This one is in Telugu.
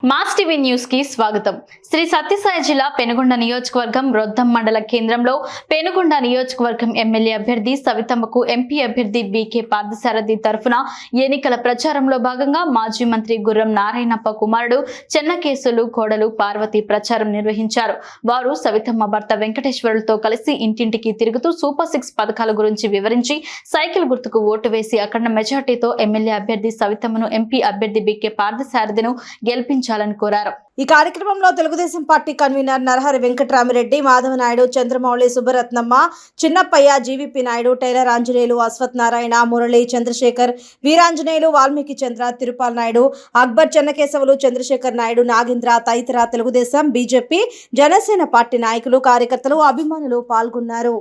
మాస్ టీవీ న్యూస్ కి స్వాగతం. శ్రీ సత్యసాయి జిల్లా పెనుగొండ నియోజకవర్గం రొద్దం మండల కేంద్రంలో పెనుగొండ నియోజకవర్గం ఎమ్మెల్యే అభ్యర్థి సవితమ్మకు ఎంపీ అభ్యర్థి బీకే పార్థసారథి తరఫున ఎన్నికల ప్రచారంలో భాగంగా మాజీ మంత్రి గుర్రం నారాయణప్ప కుమారుడు చెన్నకేశులు కోడలు పార్వతి ప్రచారం నిర్వహించారు. వారు సవితమ్మ భర్త వెంకటేశ్వరులతో కలిసి ఇంటింటికి తిరుగుతూ సూపర్ 6 పథకాల గురించి వివరించి సైకిల్ గుర్తుకు ఓటు వేసి అఖండ మెజార్టీతో ఎమ్మెల్యే అభ్యర్థి సవితమ్మను ఎంపీ అభ్యర్థి బీకే పార్థసారథిను గెలిపించారు. ఈ కార్యక్రమంలో Telugu Desam party convener Narahari Venkatarami Reddy, Madhava Naidu, Chandramouli, Subbaratnamma, Chinnappaiah, GVP Naidu, tailor Anjaneyulu, Ashwath Narayana, Murali, Chandrasekhar, Veeranjaneyulu, Valmiki Chandra, Tirupal Naidu, Akbar, Chennakesavulu, Chandrasekhar Naidu, Nagendra తదితర తెలుగుదేశం, బీజేపీ, జనసేన పార్టీ నాయకులు, కార్యకర్తలు, అభిమానులు పాల్గొన్నారు.